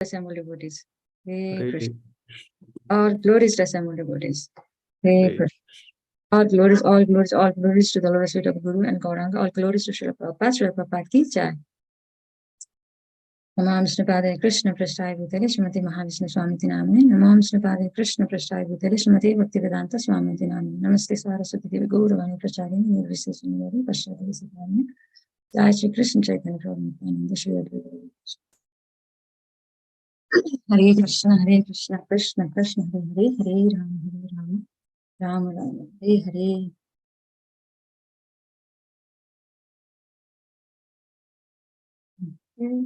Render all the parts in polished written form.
assembled devotees. Hare Hare Krishna. All glories to assembled devotees. Hare Hare Krishna. All glories to the Lord Sweet of Guru and Gauranga. All glories to Srila Prabhupada. Srila Prabhupada ki jai. Namo Vishnupadaya Krishna Prasthaya Bhutale Srimati Mahavishnu Swamiti Namine. Namo Vishnupadaya Krishna Prasthaya Bhutale Srimati Bhaktivedanta Swamiti Namine. Namaste Saraswati Devi Gauravani Pracharine Nirviseshanari Pashyadari Siddhani. Jai Shri Krishna Chaitanya Prabhu Nityananda Shri Advaita. Hare Krishna, Krishna Krishna, Hare Hare, Hare Rama, Rama Rama, Hare Hare. Okay.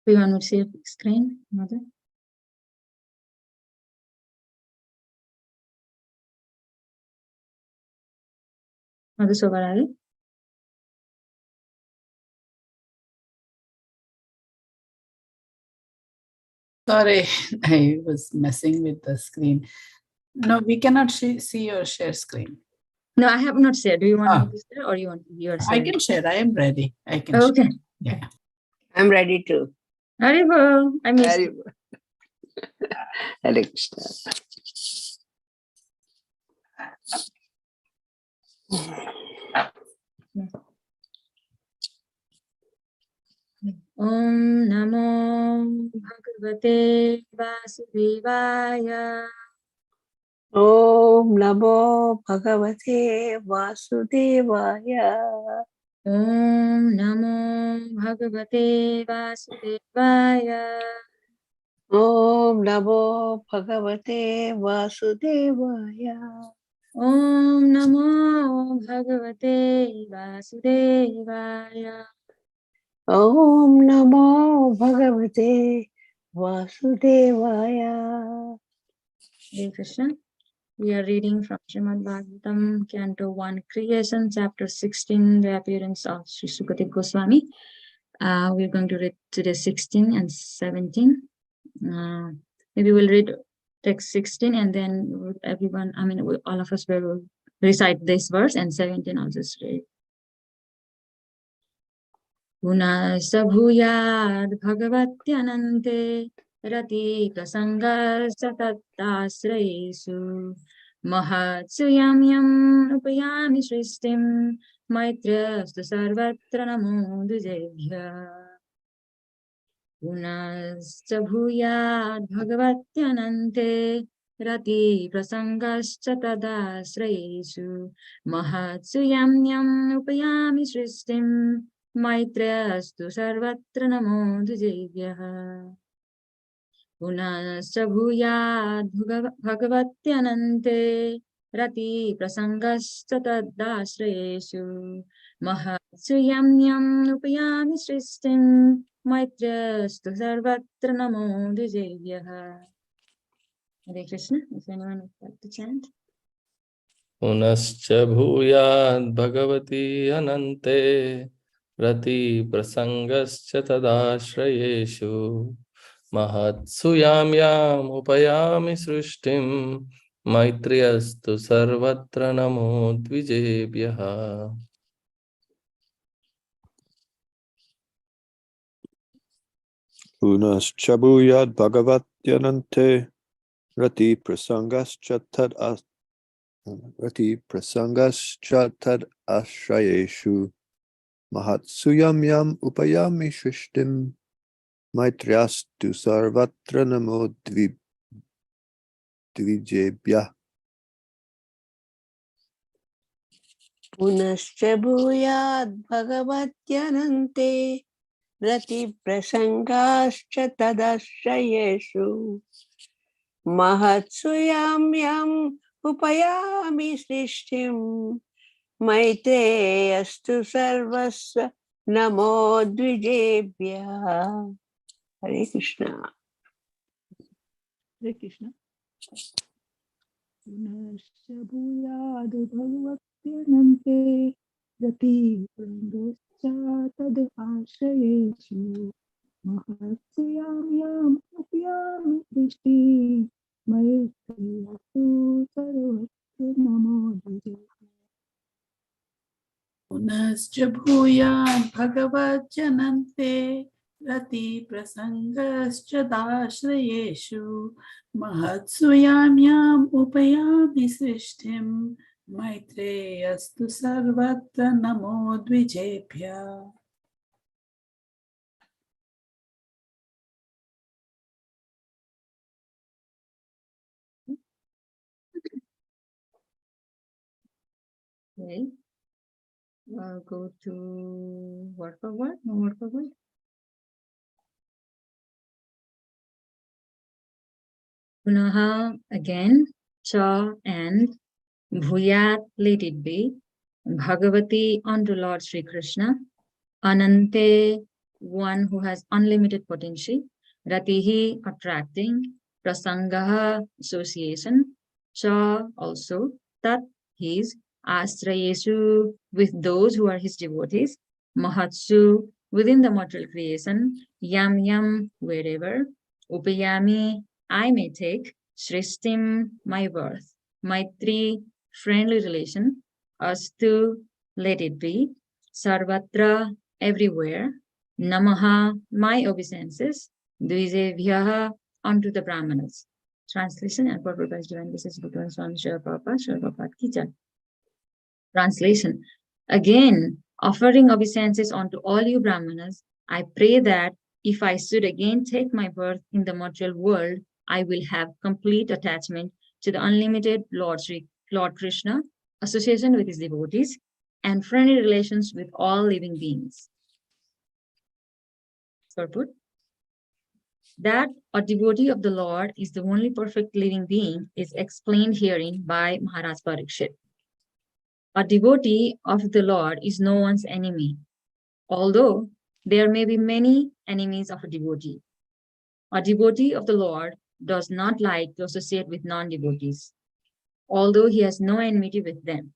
Do you want to see the screen, Mother? Mother Sobarari? Sorry, I was messing with the screen. No, we cannot see your share screen. No, I have not shared. Do you want me to share or you want your share? I can share. I am ready. I can Okay. share. Yeah. I'm ready too. Haribo, I missed it. Hare Krishna. Om Namo Bhagavate Vasudevaya. Om Namo Bhagavate Vasudevaya. Om Namo Bhagavate Vasudevaya. Om Namo Bhagavate Vasudevaya. Om Namo Bhagavate Vasudevaya. Om Namo Bhagavate Vasudevaya. Hare Krishna. We are reading from Srimad Bhagavatam, Canto 1, Creation, Chapter 16, the appearance of Sri Sukadeva Goswami. We're going to read today 16 and 17. Maybe we'll read text 16 and then everyone, all of us will recite this verse, and 17 I'll just read. Punasya bhuyad bhagavatyanante rati prasangasya tattasrayesu mahatsu yam yam upayami sristim maitrastu sarvatra namo dujebhya. Punasya bhuyad bhagavatyanante rati prasangasya tattasrayesu mahatsu yam yam upayami sristim Maitrayastu sarvatra namo dujebhyah. Punasya bhuyad bhagavatyanante rati prasangasya tadasrayesu mahatsu yam yam upayami sristim maitrayastu sarvatra namo dujebhyah. Hare Krishna. If anyone would like to chant. Punascha bhuyad bhagavati anante rati prasangascha tadashrayeshu mahatsu yam yam upayami srishtim maitriyastu sarvatra namo dvijebhyah. Punascha bhuyad bhagavatyanante rati prasangascha tad ashrayeshu mahatsu yam yam upayami shrishtim maitriyastu sarvatra namo dvijebhyah. Punascha bhuyad bhagavatyanante rati prasangascha tadashrayeshu mahatsu yam yam upayami srishtim maitreyastu sarvasya namo dvijebhyah. Hare Krishna. Hare Krishna. Punasya bhuyad bhagavatyanante rati prandoscha tad ashayesu mahatsu yam yam upyami drishti maitriyastu sarvatra namo dujebhyah. Punascha bhuyad bhagavat janante Rati prasangascha dashrayeshu mahatsu yam yam upayami srishtim maitreyastu sarvatra namo dvijebhya. Okay. Go to word for word. No word for word. Punaha again. Cha and Bhuyat, let it be. Bhagavati unto Lord Sri Krishna. Anante, one who has unlimited potency. Ratihi, attracting. Prasangaha, association. Cha, also. Tat, his. Astrayesu, with those who are his devotees. Mahatsu, within the material creation. Yam yam, wherever. Upayami, I may take. Shrishtim, my birth. Maitri, friendly relation. Astu, let it be. Sarvatra, everywhere. Namaha, my obeisances. Dvijebhyaha, unto the Brahmanas. Translation and purpose divine. This is Bhagwan Swami Srila Prabhupada Ki Jai. Translation. Again, offering obeisances unto all you Brahmanas, I pray that if I should again take my birth in the material world, I will have complete attachment to the unlimited Lord Krishna, association with his devotees, and friendly relations with all living beings. Purport. That a devotee of the Lord is the only perfect living being is explained herein by Maharaj Parikshit. A devotee of the Lord is no one's enemy, although there may be many enemies of a devotee. A devotee of the Lord does not like to associate with non-devotees, although he has no enmity with them.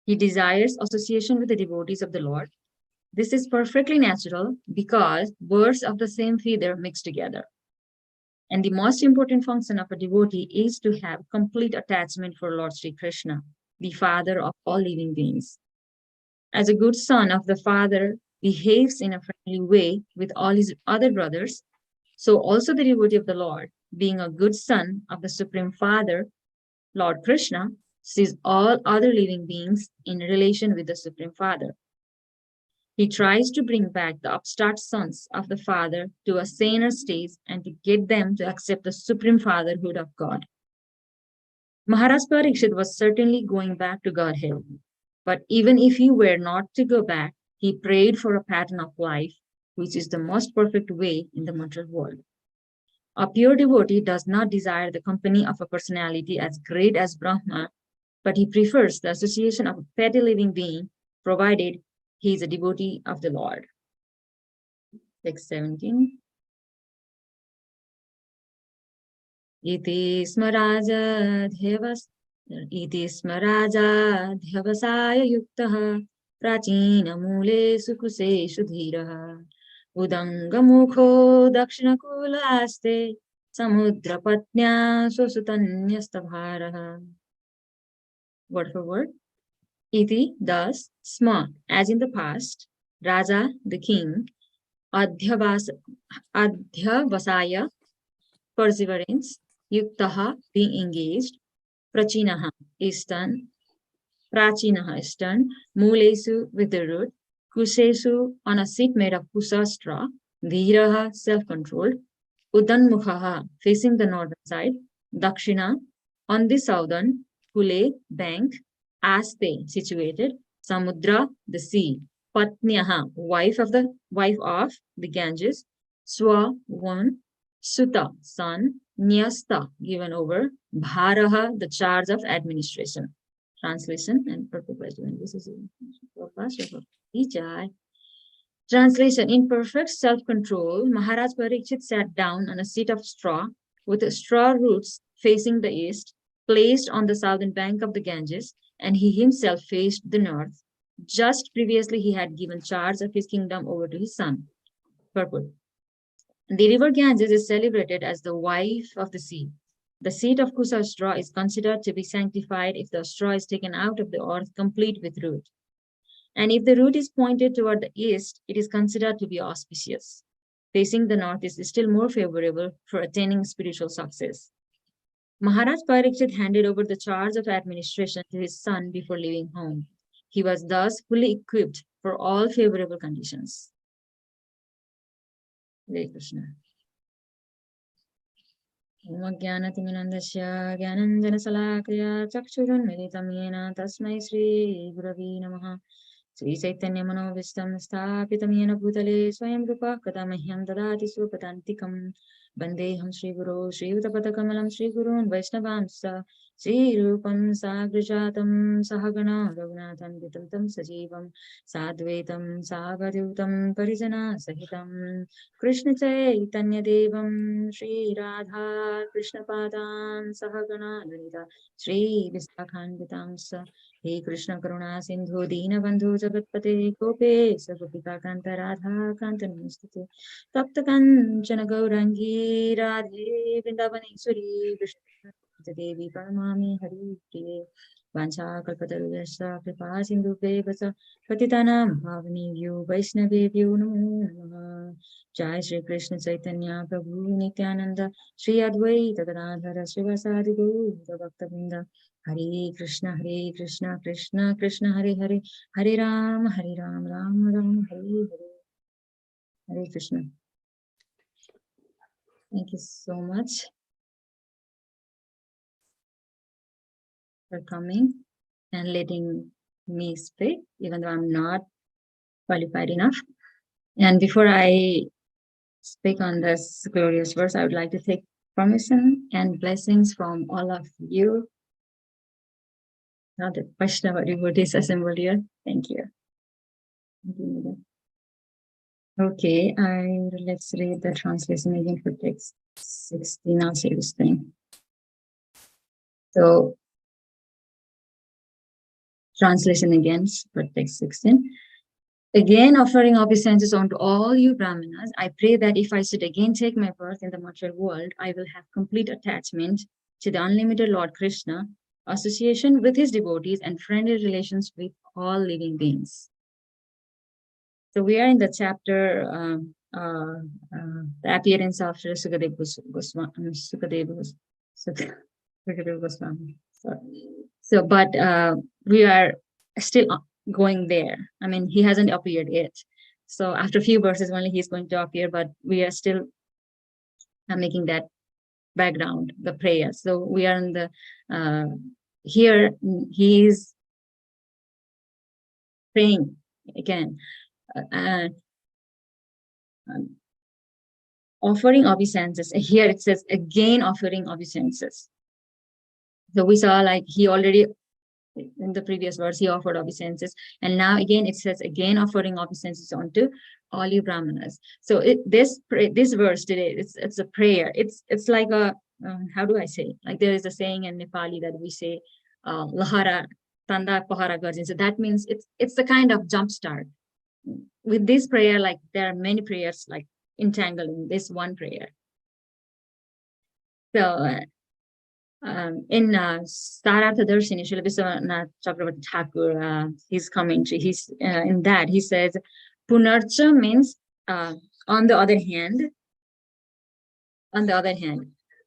He desires association with the devotees of the Lord. This is perfectly natural because birds of the same feather mix together. And the most important function of a devotee is to have complete attachment for Lord Sri Krishna, the Father of all living beings. As a good son of the Father behaves in a friendly way with all his other brothers, so also the devotee of the Lord, being a good son of the Supreme Father, Lord Krishna, sees all other living beings in relation with the Supreme Father. He tries to bring back the upstart sons of the Father to a saner state and to get them to accept the Supreme Fatherhood of God. Maharaj Parikshit was certainly going back to Godhead, but even if he were not to go back, he prayed for a pattern of life, which is the most perfect way in the material world. A pure devotee does not desire the company of a personality as great as Brahma, but he prefers the association of a petty living being, provided he is a devotee of the Lord. Text 17. Iti smaraja yuktaha prachina mule sukuseshu dhiraha udangamukho dakshinakulaste samudrapatnya susutanyastabharaha. Word for word. Iti, thus, sma, as in the past, Raja, the king, adhyavasaya, perseverance, yuktaha, being engaged, prachinaha, eastern, mulesu, with the root, kusesu, on a seat made of kusa straw, dhiraha, self-controlled, udanmukhaha, facing the northern side, dakshina, on the southern, kule, bank, aste, situated, samudra, the sea, patnyaha, wife of the Ganges, swa, one, suta, son, nyasta, given over, bharaha, the charge of administration. Translation and purpose. This is Translation. In perfect self-control, Maharaj Parikshit sat down on a seat of straw with straw roots facing the east, placed on the southern bank of the Ganges, and he himself faced the north. Just previously, he had given charge of his kingdom over to his son. Purport. The river Ganges is celebrated as the wife of the sea. The seed of Kusa straw is considered to be sanctified if the straw is taken out of the earth complete with root. And if the root is pointed toward the east, it is considered to be auspicious. facing the north is still more favorable for attaining spiritual success. Maharaj Parikshit handed over the charge of administration to his son before leaving home. He was thus fully equipped for all favorable conditions. Hare Krishna. Om Jnanatimirandasya Jnananjanasalakaya Chakshurunmilitam Yena Tasmai Shri Gurave Namaha. Sri Chaitanya Manovistam Sthapitam Yena Bhutale Swayam Rupa Kadamahyam Dadati Supatantikam Bandeham Shri Guru Shri Utapatakamelam Shri Gurun Vaishnavamsa Shri Rupam Sagrijatam Sahagana Raghunatham Vitaltam Sajivam Sadvaitam Savadutam Parijana Sahitam Krishna Chaitanya Devam Shri Radha Krishna Padam Sahagana Lalita Shri Visakhanvitamsa He Krishna Karuna Sindhu Dina Bandhu Jagatpate Gope Sagopika Kanta Radha Kanta Namaste Tapta Kanchana Gaurangi Radhe Vrindavaneshwari Vishnu Devi Paramami Hari Priye Vancha Kalpataruvasya Kripa Sindhu Bevasa Patitanam Bhavani Vaishnavi Namo Namaha Jai Shri Krishna Chaitanya Prabhu Nityananda Shri Advaita Gadadhara Srivasadi Gaura Bhaktavinda Hare Krishna, Krishna Krishna, Hare Hare, Hare Ram, Ram Ram, Hare Hare. Hare Krishna. Thank you so much for coming and letting me speak, even though I'm not qualified enough. And before I speak on this glorious verse, I would like to take permission and blessings from all of you. Now the Vaishnava devotees assembled here. Thank you. Okay, let's read the translation again for text 16. I'll say this thing. So, translation again for text 16. Again, offering obeisances unto all you Brahmanas, I pray that if I should again take my birth in the material world, I will have complete attachment to the unlimited Lord Krishna, association with his devotees, and friendly relations with all living beings. So we are in the chapter, the appearance of Sukadeva Goswami. So, but we are still going there. I mean, he hasn't appeared yet. So after a few verses only he's going to appear, but we are still making that background, the prayer. So we are in the, here he's praying again. Offering obeisances. Here it says again offering obeisances. So we saw like he already in the previous verse he offered obeisances, and now again it says again offering obeisances unto all you Brahmanas. So this verse today it's a prayer. It's like a how do I say? Like there is a saying in Nepali that we say lahara tanda pahara garjin. So that means it's the kind of jump start. With this prayer, like there are many prayers like entangled in this one prayer. So in Starartha Darshini, Srila Vishwanath Chakravarti Thakur, his commentary, in that he says, Punarcha means on the other hand.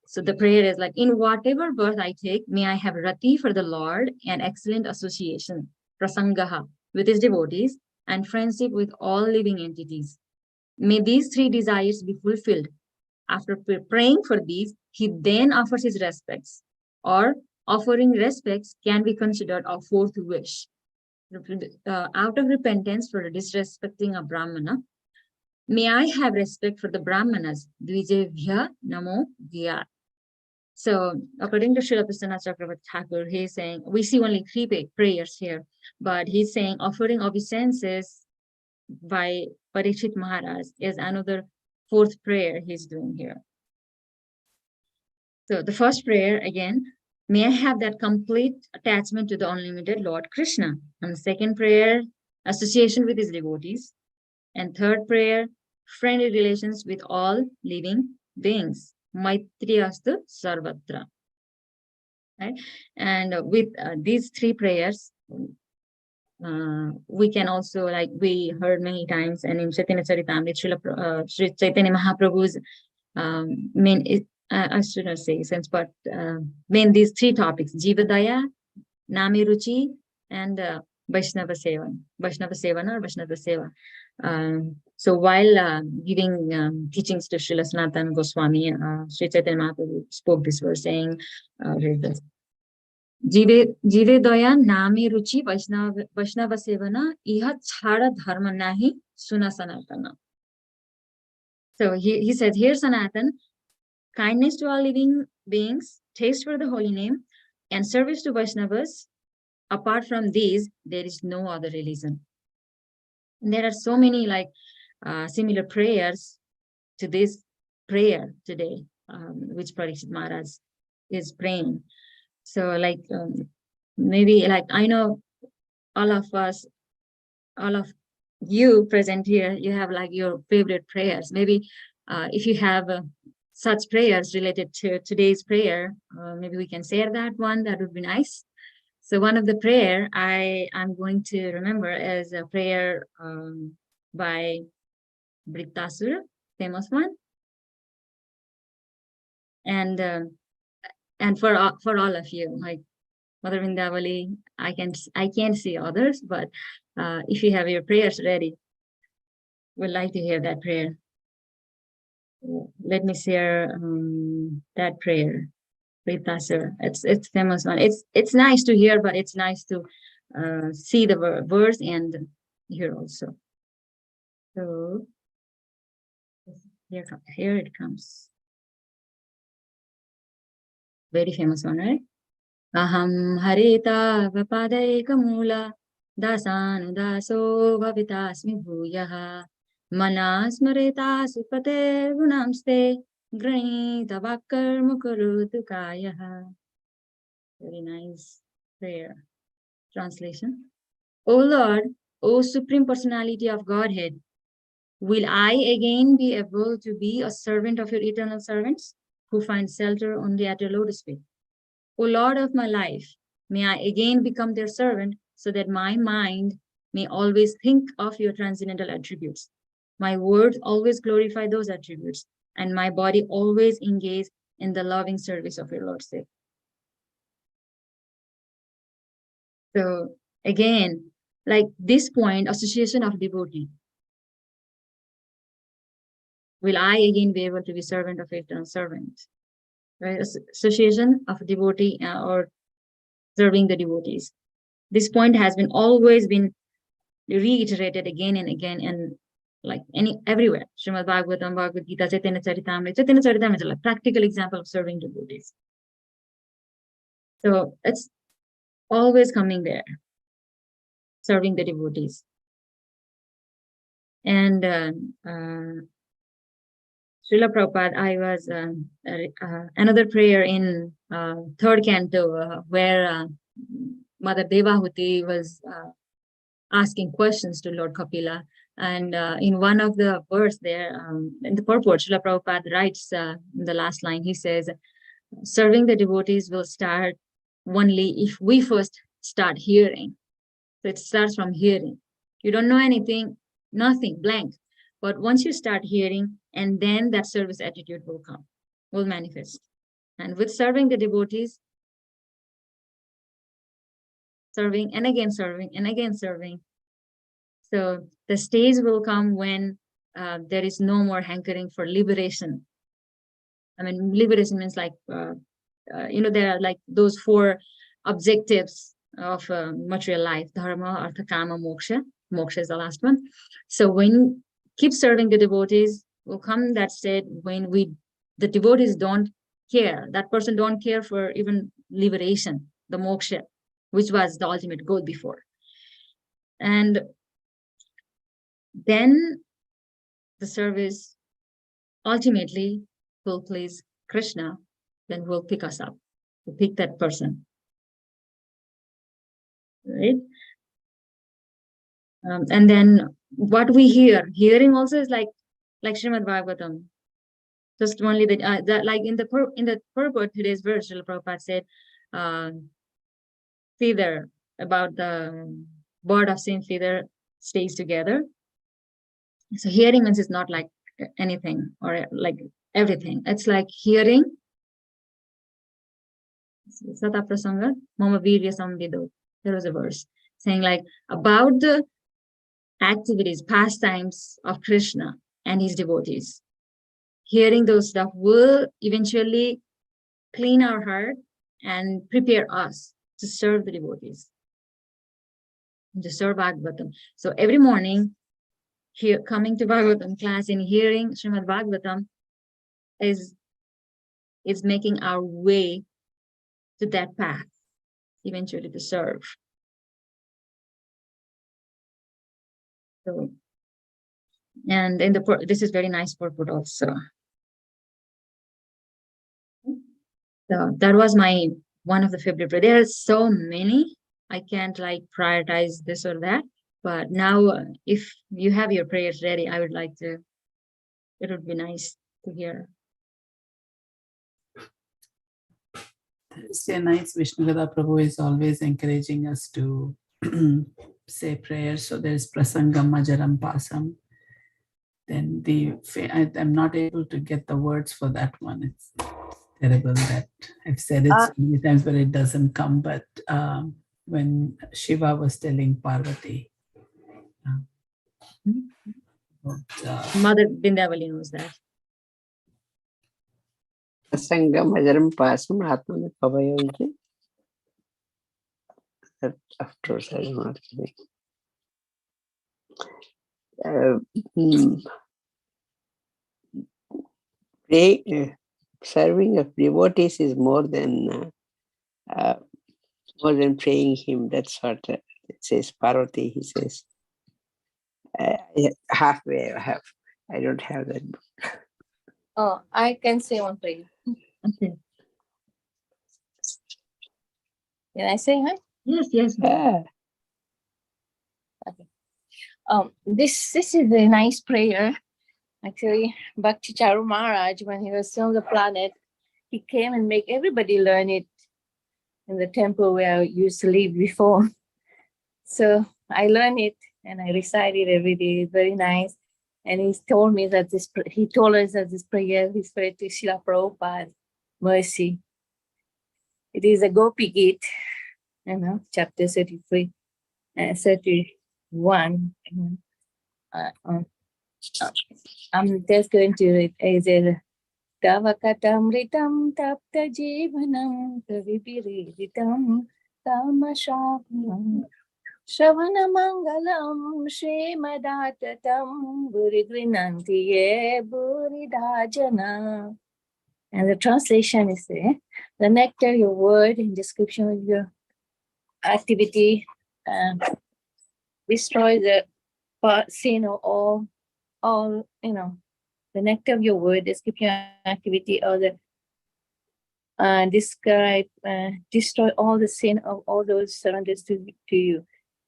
So the prayer is like, in whatever birth I take, may I have rati for the Lord and excellent association, prasangaha, with his devotees and friendship with all living entities. May these three desires be fulfilled. After praying for these, he then offers his respects, or offering respects can be considered a fourth wish. Out of repentance for disrespecting a Brahmana, may I have respect for the Brahmanas, Dvijevya Namo Vyat. So, according to Srila Vishwanath Chakravarti Thakur, he's saying, we see only three prayers here, but he's saying offering obeisances by Parikshit Maharaj is another fourth prayer he's doing here. So the first prayer again, may I have that complete attachment to the unlimited Lord Krishna. And the second prayer, association with his devotees. And third prayer, friendly relations with all living beings. Maitriyastu sarvatra. Right? And with these three prayers, we can also, like we heard many times, and in Chaitanya Charitamrita, Sri Chaitanya Mahaprabhu's main, I should not say sense, but main these three topics: Jiva Daya, Nami Ruchi, and Vaishnava Seva, Vaishnava Sevana or Vaishnava Seva. So while giving teachings to Srila Sanatana Goswami, Sri Chaitanya Mahaprabhu spoke this verse saying, Jive Daya Nami Ruchi Vaishnava Sevana Iha Chhara Dharma Nahi Suna Sanatana. So he said, here Sanatan, kindness to all living beings, taste for the holy name, and service to Vaishnavas. Apart from these, there is no other religion. And there are so many like similar prayers to this prayer today, which Parikshit Maharaj is praying. So like maybe like I know all of us, all of you present here, you have like your favorite prayers. Maybe if you have such prayers related to today's prayer, maybe we can share that one. That would be nice. So one of the prayer I'm going to remember is a prayer by Brittasura, famous one, and for all of you, like Mother Vindavali, I can't see others, but if you have your prayers ready, would like to hear that prayer. Let me share that prayer. It's famous one. It's nice to hear, but it's nice to see the verse and hear also. So here it comes. Very famous one, right? Aham harita vapadayika mula dasanudaso bhavitasmi bhuyaha manasmarita supate gunamste granita vakkar mukurutu kayaha. Very nice prayer. Translation. O Lord, O Supreme Personality of Godhead, will I again be able to be a servant of your eternal servants who find shelter only at your lotus feet? O Lord of my life, may I again become their servant so that my mind may always think of your transcendental attributes. My words always glorify those attributes, and my body always engage in the loving service of your Lordship. So again, like this point, association of devotee. Will I again be able to be servant of eternal servant? Right? Association of devotee or serving the devotees. This point has been always been reiterated again and again, and like everywhere. Srimad Bhagavatam, Bhagavad Gita, Chaitanya Charitamrita is a practical example of serving devotees. So it's always coming there, serving the devotees. And Srila Prabhupada, I was another prayer in third canto where Mother Devahuti was asking questions to Lord Kapila. And in one of the verse there, in the purport, Srila Prabhupada writes in the last line, he says, serving the devotees will start only if we first start hearing. So it starts from hearing. You don't know anything, nothing, blank. But once you start hearing, and then that service attitude will come, will manifest. And with serving the devotees, serving and again serving and again serving. So the stage will come when there is no more hankering for liberation. I mean, liberation means like, there are like those four objectives of material life: dharma, artha, kama, moksha. Moksha is the last one. So when you keep serving the devotees, will come that state when the devotees don't care. That person don't care for even liberation, the moksha, which was the ultimate goal before. And then the service ultimately will please Krishna, then will pick us up, to pick that person. Right? And then what we hearing also is like Srimad Bhagavatam. Just only that like in the purport today's verse, Srila Prabhupada said, see there about the bird of same feather stays together. So hearing means it's not like anything or like everything. It's like hearing. Sata prasanga, mama virya samvido. There was a verse saying like about the activities, pastimes of Krishna and his devotees. Hearing those stuff will eventually clean our heart and prepare us to serve the devotees, to serve Bhagavatam. So every morning, here coming to Bhagavatam class and hearing Srimad Bhagavatam is making our way to that path, eventually to serve. So, and in the this is very nice purport also. So that was my one of the favorite. There are so many. I can't like prioritize this or that. But now, if you have your prayers ready, I would like to. It would be nice to hear. It's a nice Vishnugada Prabhu is always encouraging us to say prayers. So there's Prasangam Majaram Pasam. Then I'm not able to get the words for that one. It's terrible that I've said it so many times, but it doesn't come. But when Shiva was telling Parvati, Mother Bindavali knows that. Sangam Majaram Pasam Atman Pavayoji. That afterwards I don't know what to say. Serving of devotees is more than praying him. That's what it says. Parvati, he says. Halfway I have. I don't have that book. Oh, I can say one prayer. Okay. Can I say hi? Yes, yes. Yeah. This is a nice prayer. Actually, Bhakti Charu Maharaj, when he was still on the planet, he came and make everybody learn it in the temple where I used to live before. So I learned it and I recite it every day. It's very nice. And he told me that he told us that this prayer is for to Srila Prabhupada, mercy. It is a Gopi Gita, chapter 33, 31. I'm just going to read as a Tavakatamritam tapta jivanam kavibiriditam tamashapam Shravanamangalam Shrimadattatam Buridvinanti Ye Buridajana. And the translation is there. The nectar, your word, and description of your activity destroy the sin of all, the nectar of your word, description of activity, or the destroy all the sin of all those surrounded to you.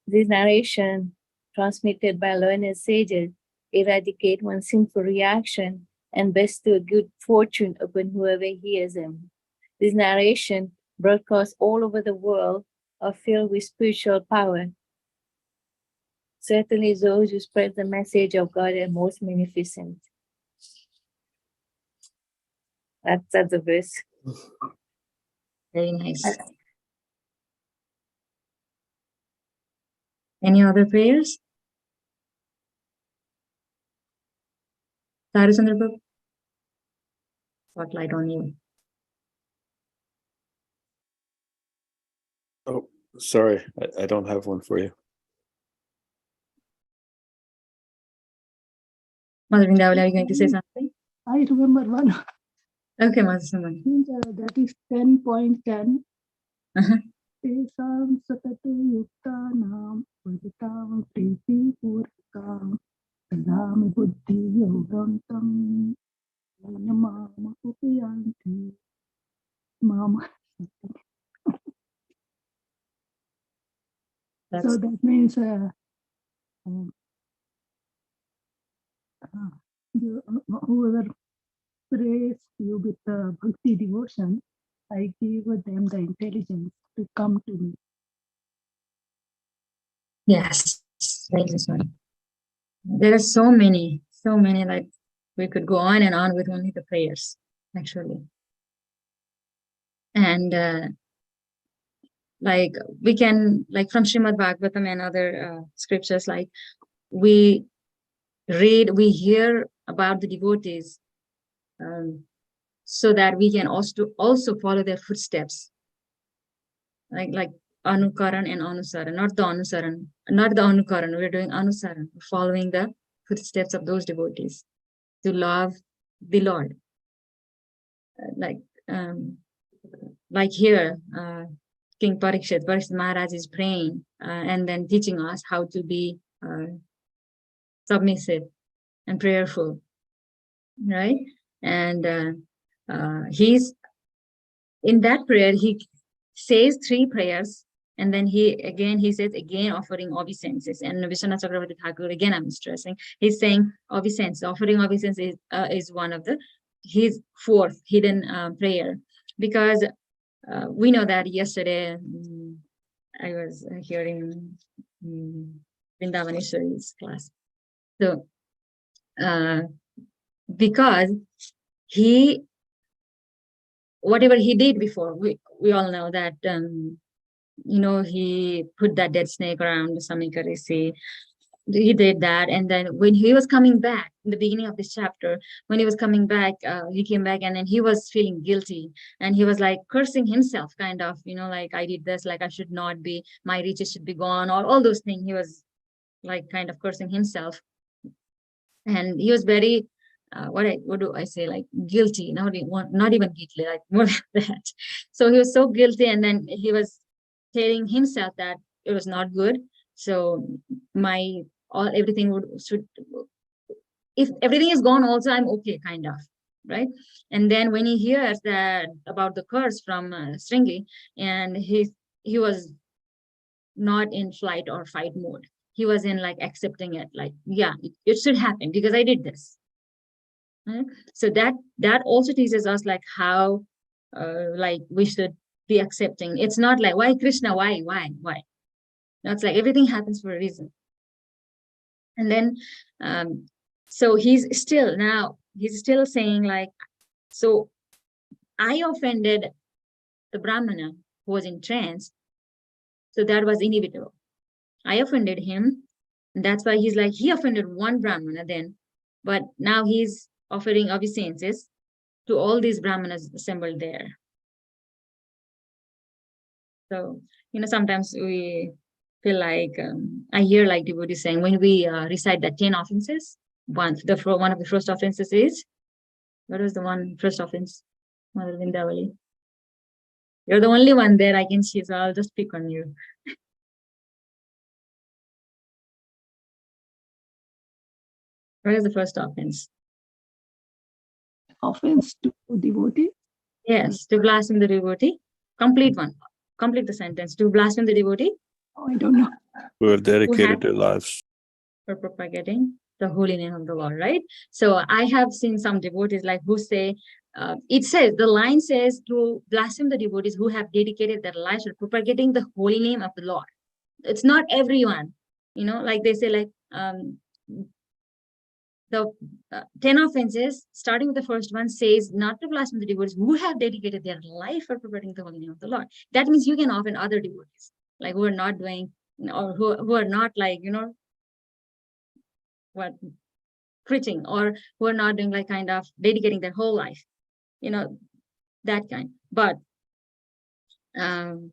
This narration, transmitted by learned sages, eradicate one sinful reaction and bestow good fortune upon whoever hears them. This narration, broadcast all over the world, are filled with spiritual power. Certainly those who spread the message of God are most magnificent. That's the verse. Very nice. Any other prayers? Sarasandra Prabhu? Spotlight on you. Oh, sorry, I don't have one for you. Mother Vindavali, are you going to say something? I remember one. Okay, Mother Samani. That is 10.10. Uh-huh. Tesam satatu yuktanam paditam priti purkam kadam buddhi yogantam mama upayanti mama. That's So that means whoever prays you with bhakti devotion, I give them the intelligence to come to me. Yes, thank you, sorry. There are so many, like we could go on and on with only the prayers, actually. And like we can, like from Srimad Bhagavatam and other scriptures, like we read, we hear about the devotees, so that we can also follow their footsteps, like Anukaran and Anusaran, not the Anusaran, not the Anukaran. We're doing Anusaran, following the footsteps of those devotees to love the Lord. Like here, King Parikshit Maharaj is praying and then teaching us how to be submissive and prayerful, right? And he's in that prayer, he says 3 prayers, and then he says again offering obeisances. And Vishwanath Chakravarti Thakur, again I'm stressing, he's saying obeisance, offering obeisance is one of his 4th hidden prayer, because we know that yesterday I was hearing Vrindavaneshwari's class. So because whatever he did before, we all know that he put that dead snake around the Samikari. He did that, and then when he was coming back in the beginning of this chapter, when he was coming back, he came back, and then he was feeling guilty, and he was like cursing himself, kind of, like I did this, like I should not be, my riches should be gone, or all those things. He was like kind of cursing himself, and he was very what do I say, like guilty, not even guilty, like more than that. So he was so guilty, and then he was telling himself that it was not good. So everything should, if everything is gone also, I'm okay, kind of, right? And then when he hears that about the curse from Stringy, and he was not in flight or fight mode. He was in like accepting it, like, yeah, it should happen because I did this. So that also teaches us like how like we should be accepting. It's not like, why Krishna, why? That's like everything happens for a reason. And then so he's still saying like, so I offended the Brahmana who was in trance, so that was inevitable. I offended him, and that's why he's like, he offended one Brahmana then, but now he's offering obeisances to all these Brahmanas assembled there. So, sometimes we feel like, I hear like devotees saying, when we recite the 10 offenses, one of the first offenses is, what was the first offense? Mother Vindavali. You're the only one there I can see, so I'll just pick on you. What is the first offense? Offense to devotee? Yes, to blaspheme the devotee. Complete the sentence. To blaspheme the devotee. Oh, I don't know. Who have dedicated their lives for propagating the holy name of the Lord, right? So I have seen some devotees like who say, the line says to blaspheme the devotees who have dedicated their lives for propagating the holy name of the Lord. It's not everyone, like they say, like the 10 offenses, starting with the first one, says not to blaspheme the devotees who have dedicated their life for propagating the holy name of the Lord. That means you can offend other devotees, like who are not doing, or who are not like, what preaching, or who are not doing like kind of dedicating their whole life, that kind. But the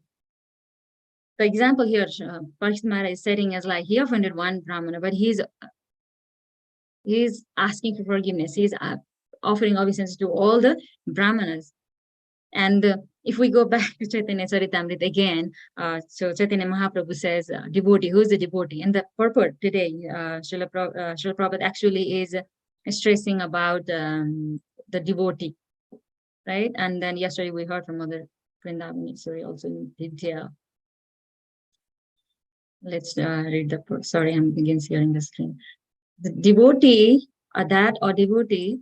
example here, Parikshit Maharaj is setting as like he offended one Brahmana, but he's asking for forgiveness. He's offering obeisance to all the Brahmanas. And if we go back to Chaitanya Charitamrita again, so Chaitanya Mahaprabhu says, devotee, who's the devotee? And the purport today, Srila Prabhupada actually is stressing about the devotee, right? And then yesterday we heard from Mother Vrindavaneshwari also in detail. Let's read the quote. Sorry, I'm again sharing the screen. The devotee, that a devotee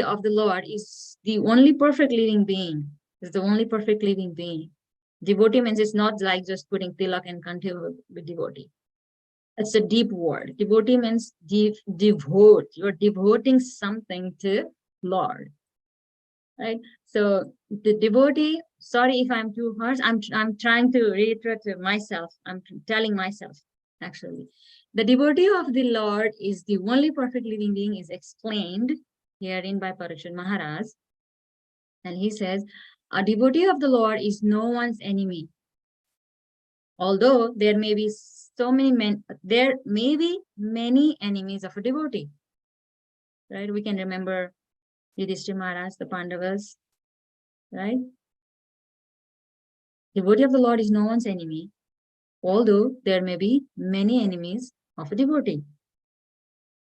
of the Lord is the only perfect living being. Is the only perfect living being. Devotee means it's not like just putting tilak and kanthi with devotee. It's a deep word. Devotee means devote. You're devoting something to Lord, right? So the devotee, sorry if I'm too harsh, I'm trying to reiterate to myself. I'm telling myself, actually. The devotee of the Lord is the only perfect living being, is explained herein by Parikshit Maharaj. And he says, a devotee of the Lord is no one's enemy. Although there may be there may be many enemies of a devotee. Right? We can remember Yudhishthira Maharaj, the Pandavas, right? Devotee of the Lord is no one's enemy, although there may be many enemies of a devotee.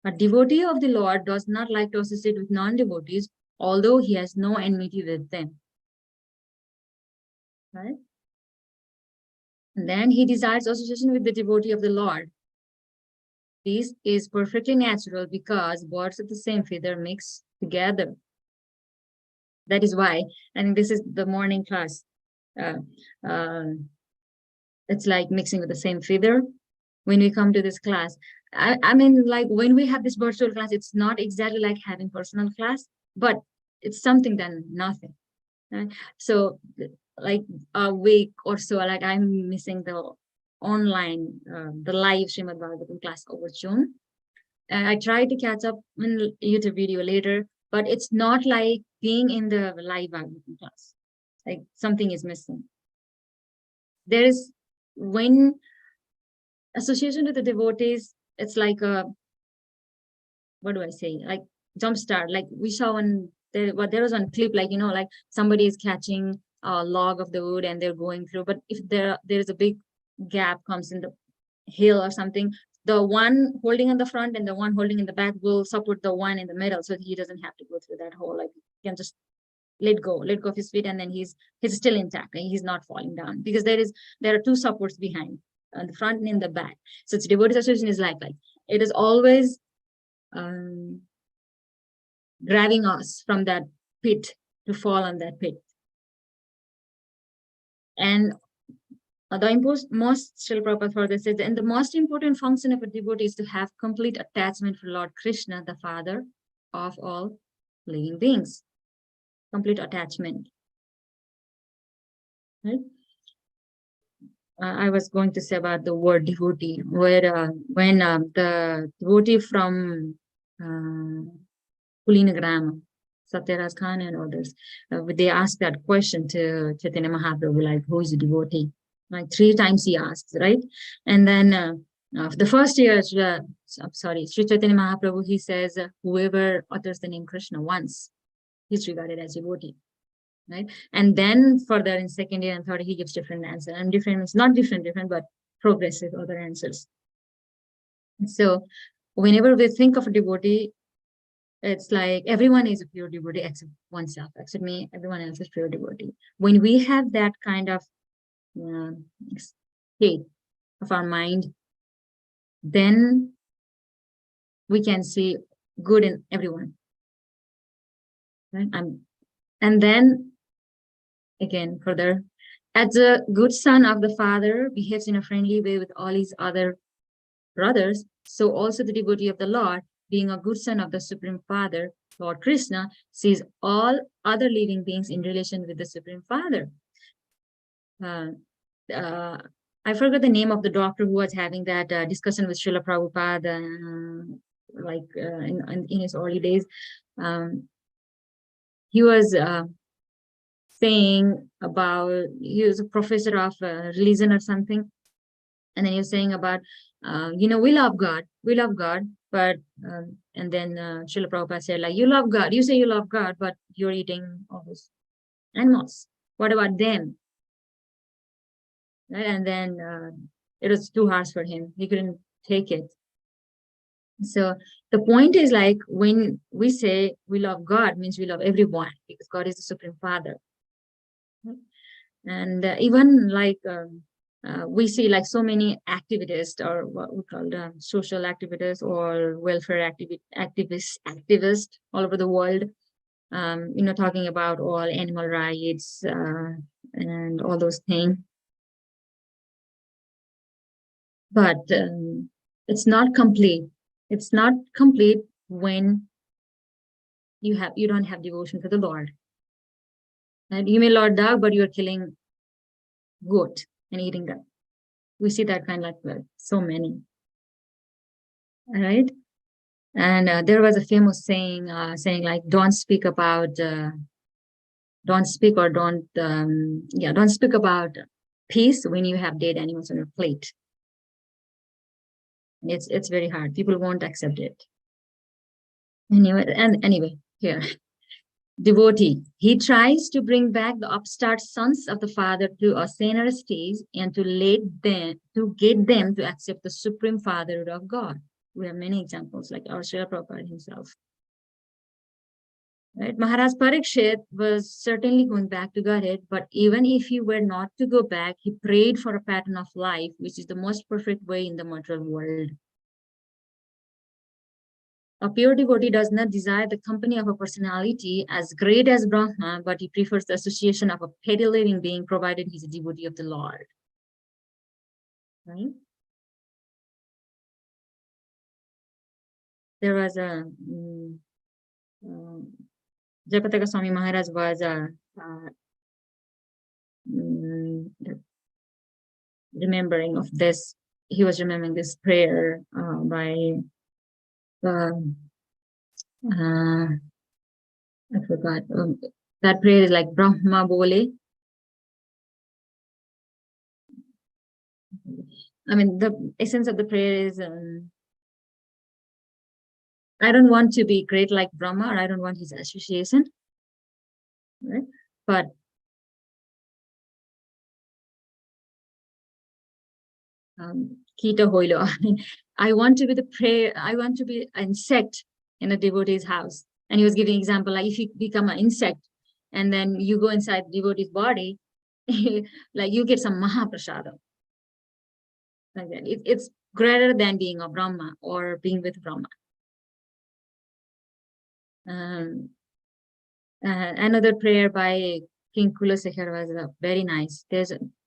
A devotee of the Lord does not like to associate with non-devotees, although he has no enmity with them. Right? And then he desires association with the devotee of the Lord. This is perfectly natural because birds of the same feather mix together. That is why, and this is the morning class. It's like mixing with the same feather. When we come to this class, I mean, like when we have this virtual class, it's not exactly like having personal class, but it's something than nothing. Right? So like a week or so, like I'm missing the online, the live Srimad Bhagavatam class over June. And I tried to catch up in YouTube video later, but it's not like being in the live Bhagavatam class. Like something is missing. There is, when association with the devotees, it's like a, what do I say? Like jumpstart. Like we saw when there was one clip, like, you know, like somebody is catching a log of the wood and they're going through, but if there is a big gap comes in the hill or something, the one holding in the front and the one holding in the back will support the one in the middle, so he doesn't have to go through that hole. Like he can just let go of his feet, and then he's still intact and he's not falling down, because there are two supports behind, on the front and in the back. So it's devotee association is like it is always grabbing us from that pit to fall on that pit. And the most Srila Prabhupada further says, and the most important function of a devotee is to have complete attachment for Lord Krishna, the Father of all living beings. Complete attachment. Right? I was going to say about the word devotee, where when the devotee from Kulinagram, Satyaras Khan and others, they asked that question to Chaitanya Mahaprabhu, like, who is a devotee? Like 3 times he asks, right? And then the first year, Sri Chaitanya Mahaprabhu, he says, whoever utters the name Krishna once, he's regarded as a devotee. Right? And then further in second year and third, he gives different answers. And different, it's not different, but progressive other answers. So whenever we think of a devotee, it's like everyone is a pure devotee except oneself, except me, everyone else is pure devotee. When we have that kind of state of our mind, then we can see good in everyone. Right? And then again, further, as a good son of the Father behaves in a friendly way with all his other brothers, so also the devotee of the Lord, being a good son of the Supreme Father, Lord Krishna, sees all other living beings in relation with the Supreme Father. I forgot the name of the doctor who was having that discussion with Srila Prabhupada, in his early days. He was saying about, he was a professor of religion or something, and then he was saying about, we love God, but and then Srila Prabhupada said, like, you love God, you say you love God, but you're eating all those animals. What about them? Right? And then it was too harsh for him. He couldn't take it. So the point is, like, when we say we love God, means we love everyone, because God is the Supreme Father. And even like we see like so many activists, or what we call social activists or welfare activists all over the world, talking about all animal rights and all those things. but it's not complete. It's not complete when you don't have devotion to the Lord. And you may lord dog, but you're killing goat and eating them. We see that kind of like so many. All right. And there was a famous saying, saying like, don't speak about, don't speak about peace when you have dead animals on your plate. It's very hard. People won't accept it. Anyway, here. Devotee. He tries to bring back the upstart sons of the father to a saner stage and to get them to accept the supreme fatherhood of God. We have many examples, like our Srila Prabhupada himself. Right? Maharaj Parikshit was certainly going back to Godhead, but even if he were not to go back, he prayed for a pattern of life, which is the most perfect way in the material world. A pure devotee does not desire the company of a personality as great as Brahma, but he prefers the association of a petty living being, provided he's a devotee of the Lord. Right? There was a Jayapataka Swami Maharaj was remembering of this. He was remembering this prayer by I forgot. That prayer is like Brahma Bole. I mean, the essence of the prayer is, I don't want to be great like Brahma, or I don't want his association. Right? But Kita Hoilo, I want to be the prayer, I want to be an insect in a devotee's house. And he was giving example, like if you become an insect and then you go inside the devotee's body, like you get some Mahaprasada. Like that. It's greater than being a Brahma or being with Brahma. Another prayer by King Kulasekhar was very nice.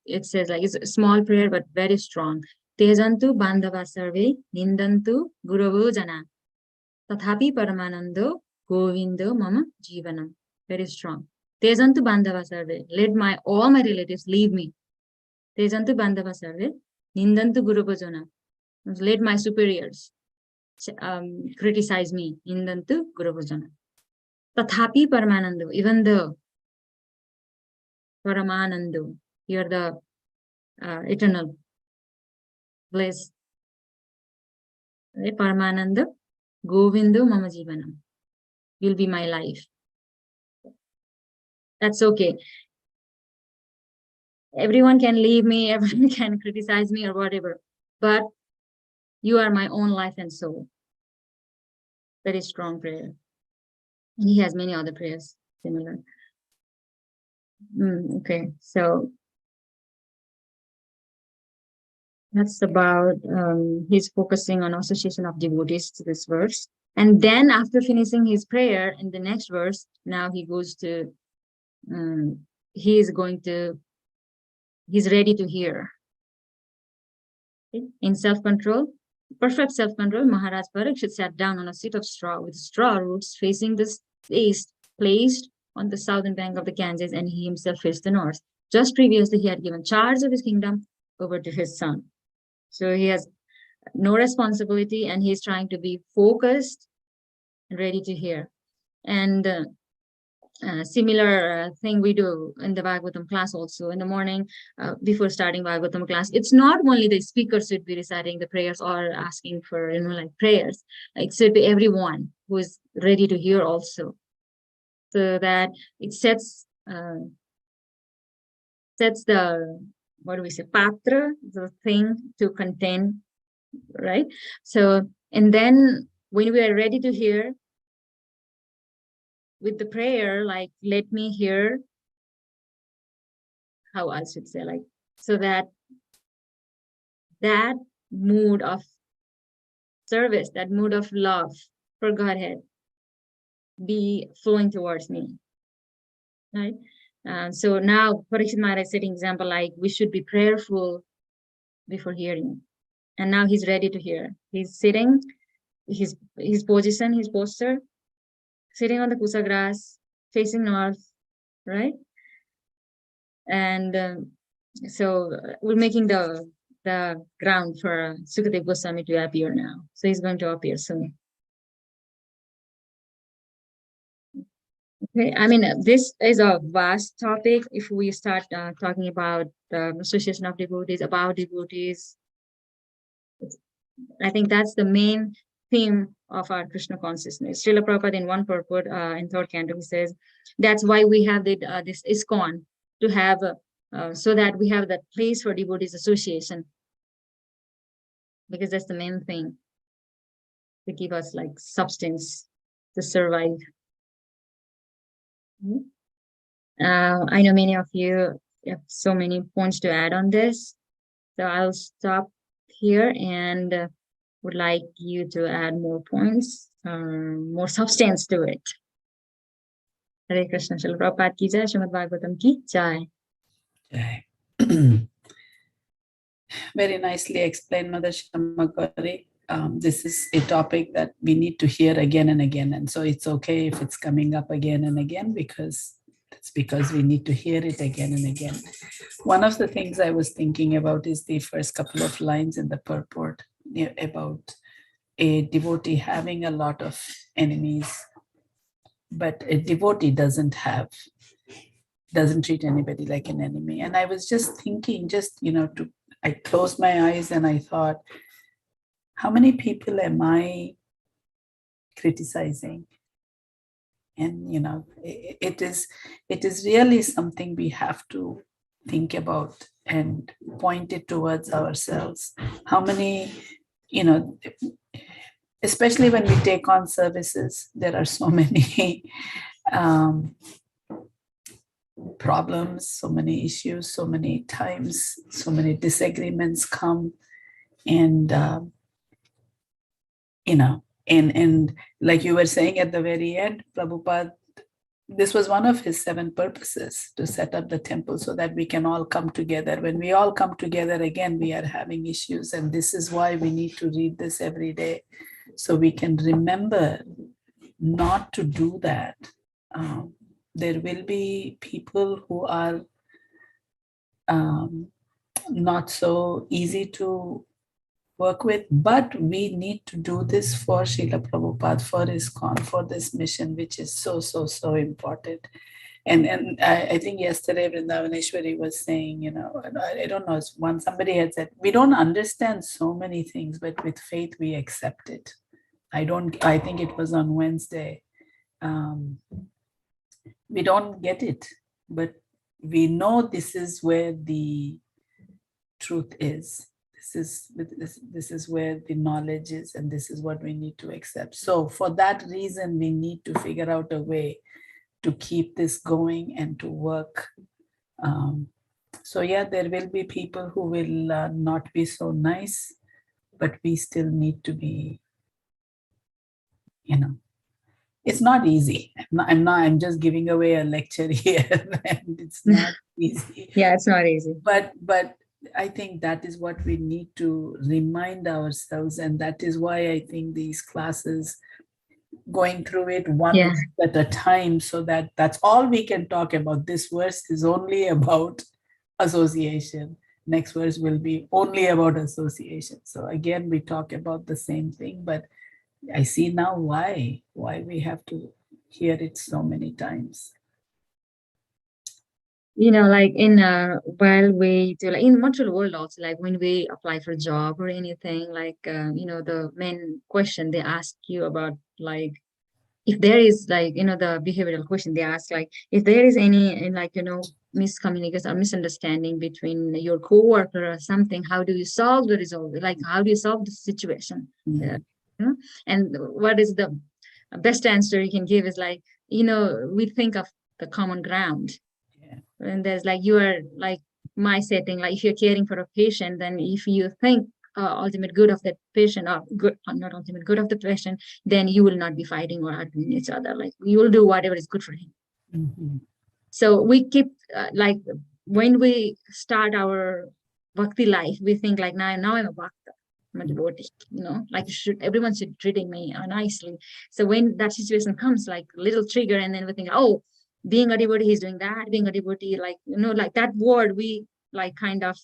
It says like, it's a small prayer but very strong. Tejantu bandhava sarve nindantu guruvu jana tathapi paramanando govindo mama jivanam. Very strong. Tejantu bandhava sarve. Let all my relatives leave me. Tejantu bandhava sarve nindantu guruvu jana. Let my superiors criticize me. Nindantu guruvu jana. Tathapi Paramanando, even though Paramanando, you're the eternal bliss. Right? Paramananda, Govindu Mama Jivanam. You'll be my life. That's okay. Everyone can leave me, everyone can criticize me or whatever, but you are my own life and soul. Very strong prayer. And he has many other prayers similar. Okay, so that's about, he's focusing on association of devotees to this verse. And then after finishing his prayer in the next verse, now he goes to, he's ready to hear. Okay? In self-control, perfect self-control, Maharaj Parikshit sat down on a seat of straw with straw roots facing the east, placed on the southern bank of the Ganges, and he himself faced the north. Just previously, he had given charge of his kingdom over to his son. So he has no responsibility and he's trying to be focused and ready to hear. And similar thing we do in the Bhagavatam class also in the morning before starting Bhagavatam class. It's not only the speaker should be reciting the prayers or asking for, like prayers. It should be everyone who is ready to hear also. So that it sets the, what do we say, patra, the thing to contain, right? So, and then when we are ready to hear with the prayer, like, let me hear, how I should say, like, so that mood of service, that mood of love for Godhead be flowing towards me, right? So now, Parikshit Maharaj is setting example, like we should be prayerful before hearing. And now he's ready to hear. He's sitting, his position, his posture, sitting on the kusa grass, facing north, right? And so we're making the ground for Sukadeva Goswami to appear now. So he's going to appear soon. Okay, I mean, this is a vast topic. If we start talking about the association of devotees, about devotees, I think that's the main theme of our Krishna consciousness. Srila Prabhupada in one purport in third canto, he says, that's why we have this ISKCON, to have, so that we have that place for devotees association. Because that's the main thing to give us like substance to survive. I know many of you have so many points to add on this. So I'll stop here and would like you to add more points, more substance to it. Hare Krishna. Srila Prabhupada ki jai, Srimad Bhagavatam ki jai. Very nicely explained, Mother Syamagori. This is a topic that we need to hear again and again. And so it's okay if it's coming up again and again, because it's because we need to hear it again and again. One of the things I was thinking about is the first couple of lines in the purport about a devotee having a lot of enemies, but a devotee doesn't treat anybody like an enemy. And I was just thinking, I closed my eyes and I thought, how many people am I criticizing? And it is really something we have to think about and point it towards ourselves. How many, especially when we take on services, there are so many problems, so many issues, so many times, so many disagreements come, and and like you were saying at the very end, Prabhupada, this was one of his 7 purposes, to set up the temple so that we can all come together. When we all come together again, we are having issues, and this is why we need to read this every day, so we can remember not to do that. There will be people who are not so easy to work with, but we need to do this for Srila Prabhupada, for ISKCON, for this mission, which is so important. And I think yesterday Vrindavaneshwari was saying, I don't know, somebody had said, we don't understand so many things, but with faith we accept it. I think it was on Wednesday. We don't get it, but we know this is where the truth is. This is where the knowledge is, and this is what we need to accept. So for that reason, we need to figure out a way to keep this going and to work. So yeah, there will be people who will not be so nice, but we still need to be, it's not easy. I'm just giving away a lecture here, and it's not easy. Yeah, it's not easy. But I think that is what we need to remind ourselves, and that is why I think these classes, going through it one Yeah. at a time, so that's all we can talk about. This verse is only about association. Next verse will be only about association. So again, we talk about the same thing, but I see now why we have to hear it so many times. Like in while we do, like in material world also, like when we apply for a job or anything, like the main question they ask you about, like if there is, like the behavioral question they ask, like if there is any miscommunication or misunderstanding between your coworker or something, how do you solve the result? Like how do you solve the situation? And what is the best answer you can give is like, we think of the common ground. And there's like, you are like my setting, like if you're caring for a patient, then if you think ultimate good of that patient, or good, not ultimate good of the patient, then you will not be fighting or arguing each other. Like you will do whatever is good for him. Mm-hmm. So we keep like when we start our bhakti life, we think like now I'm a bhakta. I'm a devotee, like everyone should treating me nicely. So when that situation comes, like little trigger, and then we think, oh, being a devotee, he's doing that, being a devotee, like, like that word we like kind of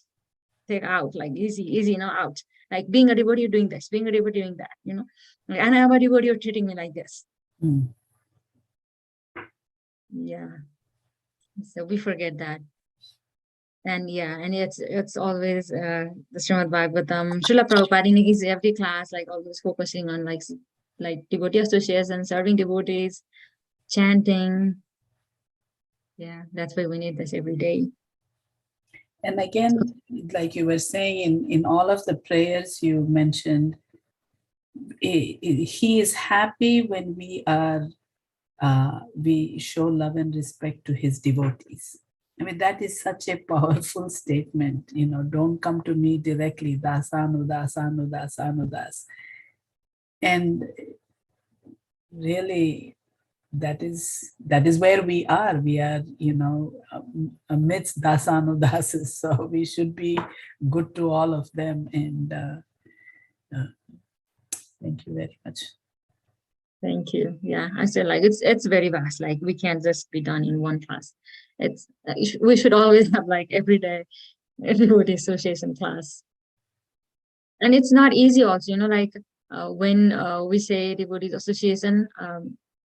take out, like easy, out. Like being a devotee, you're doing this, being a devotee, doing that, Like, and I'm a devotee, you're treating me like this. Mm. Yeah. So we forget that. And yeah, and it's always the Srimad Bhagavatam. Srila Prabhupada in his every class, like always focusing on like devotee association, serving devotees, chanting. Yeah, that's why we need this every day. And again, like you were saying, in all of the prayers you mentioned, he is happy when we show love and respect to his devotees. I mean, that is such a powerful statement. Don't come to me directly, dasanu, dasanu, dasanu, das. And really, that is where we are. We are, amidst dasanu dasas. So we should be good to all of them. And thank you very much. Thank you. Yeah, I said like it's very vast. Like we can't just be done in one class. It's we should always have like every day devotee association class. And it's not easy also, like when we say devotees association,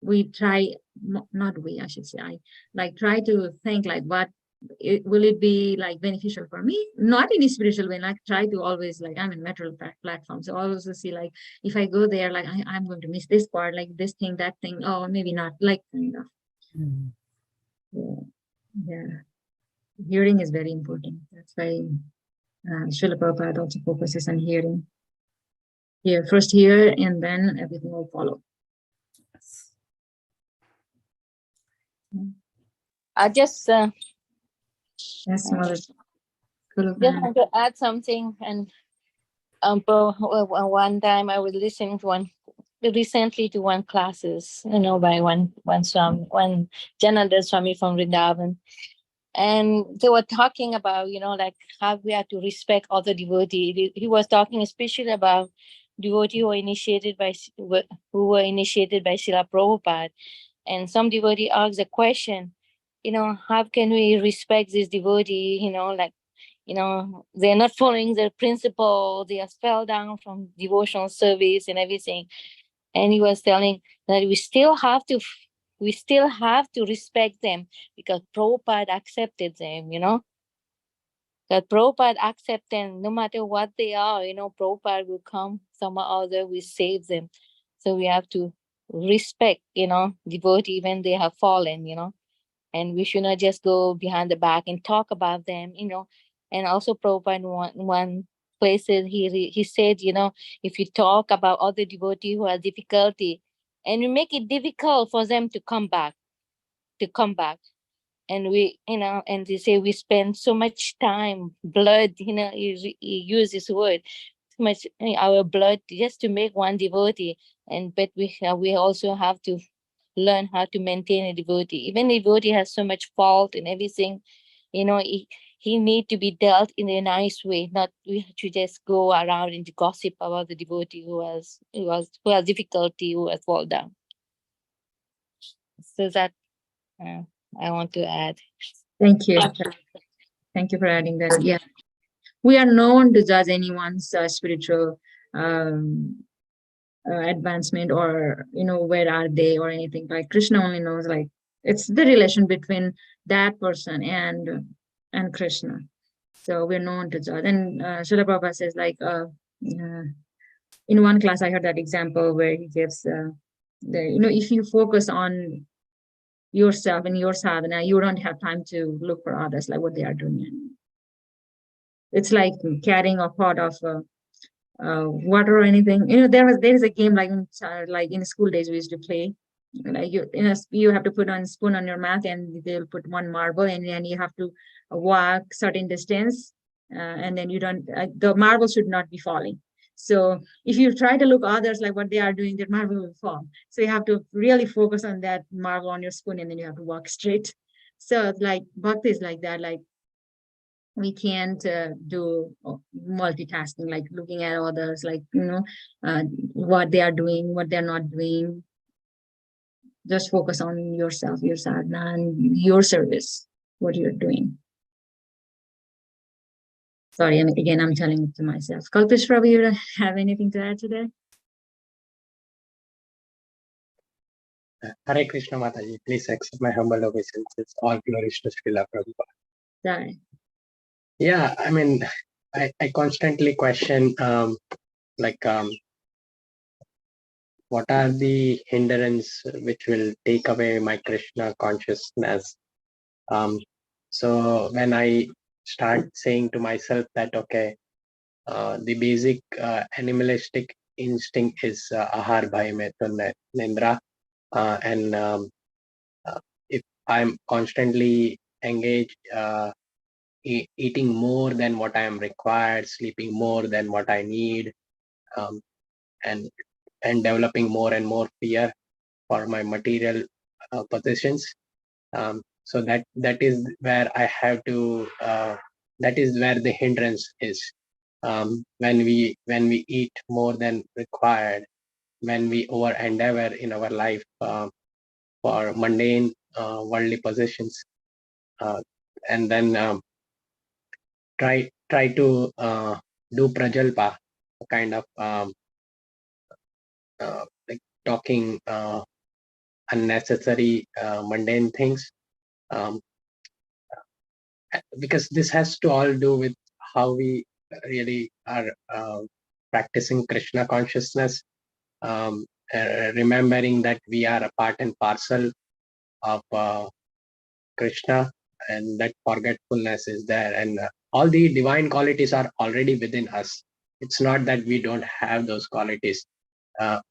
we try, not we, I should say, I like try to think like will it be like beneficial for me? Not in a spiritual way, like try to always like, I'm in material platform. So always see like, if I go there, like I'm going to miss this part, like this thing, that thing, oh, maybe not, like kind of. Yeah. Hearing is very important. That's why Srila Prabhupada also focuses on hearing. Here, first hear, and then everything will follow. I just Yes, Mother. want to add something. And one time I was listening to recently to one classes, by one Jananda Swami from Vrindavan. And they were talking about, like how we have to respect other devotees. He was talking especially about devotees who were initiated by Srila Prabhupada. And some devotee asked a question, how can we respect this devotee? They're not following the principle. They have fell down from devotional service and everything. And he was telling that we still have to respect them because Prabhupada accepted them, that Prabhupada accepted them no matter what they are, Prabhupada will come, somehow or other will save them. So we have to respect, devotee when they have fallen, and we should not just go behind the back and talk about them, and also Prabhupada in one places he said, if you talk about other devotees who have difficulty and you make it difficult for them to come back, and we, and they say we spend so much time, blood, he use this word, so much our blood just to make one devotee, but we also have to learn how to maintain a devotee. Even a devotee has so much fault and everything, he need to be dealt in a nice way, not we to just go around and gossip about the devotee who has difficulty, who has fall down. So that I want to add. Thank you. Thank you for adding that. Yeah. We are known to judge anyone's spiritual advancement, or, where are they or anything. Like Krishna only knows, like it's the relation between that person and Krishna. So we're known to judge. And Srila Prabhupada says like, in one class I heard that example where he gives if you focus on yourself and your sadhana, you don't have time to look for others, like what they are doing. It's like carrying a pot of water or anything. There is a game like in school days we used to play. Like you have to put on a spoon on your mouth, and they'll put one marble, and then you have to walk certain distance, and then the marble should not be falling. So if you try to look others like what they are doing, that marble will fall. So you have to really focus on that marble on your spoon, and then you have to walk straight. So like bhakti is like that. Like We can't do multitasking, like looking at others, like, what they are doing, what they're not doing. Just focus on yourself, your sadhana, and your service, what you're doing. Sorry, and again, I'm telling it to myself. Kalpesh Prabhu, you have anything to add today? Hare Krishna Mataji, please accept my humble obeisances. All glories to Srila Prabhupada. Jai. Yeah, I mean, I constantly question, what are the hindrance which will take away my Krishna consciousness? So when I start saying to myself that, okay, the basic animalistic instinct is ahar bhai maitun nindra, and if I'm constantly engaged, eating more than what I am required, sleeping more than what I need, um, and developing more and more fear for my material possessions. So that is where I have to. That is where the hindrance is. When we eat more than required, when we over endeavor in our life for mundane worldly possessions, and then try to do prajalpa, kind of like talking unnecessary mundane things, um, because this has to all do with how we really are practicing Krishna consciousness, remembering that we are a part and parcel of Krishna, and that forgetfulness is there, and all the divine qualities are already within us. It's not that we don't have those qualities.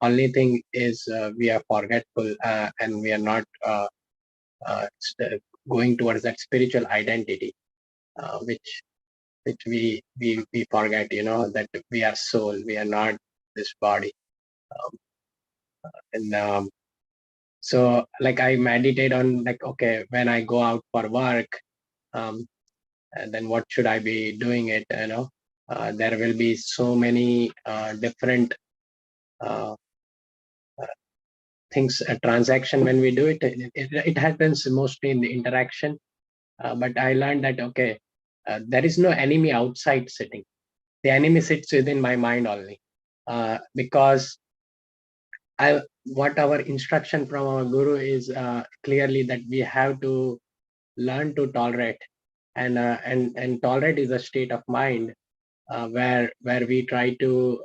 Only thing is we are forgetful, and we are not going towards that spiritual identity, which we forget. That we are soul. We are not this body. And so, like, I meditate on, like, okay, when I go out for work, and then what should I be doing it? There will be so many different things, a transaction. When we do it, it happens mostly in the interaction. But I learned that, okay, there is no enemy outside sitting. The enemy sits within my mind only, because what our instruction from our guru is clearly that we have to learn to tolerate, and tolerate is a state of mind where we try to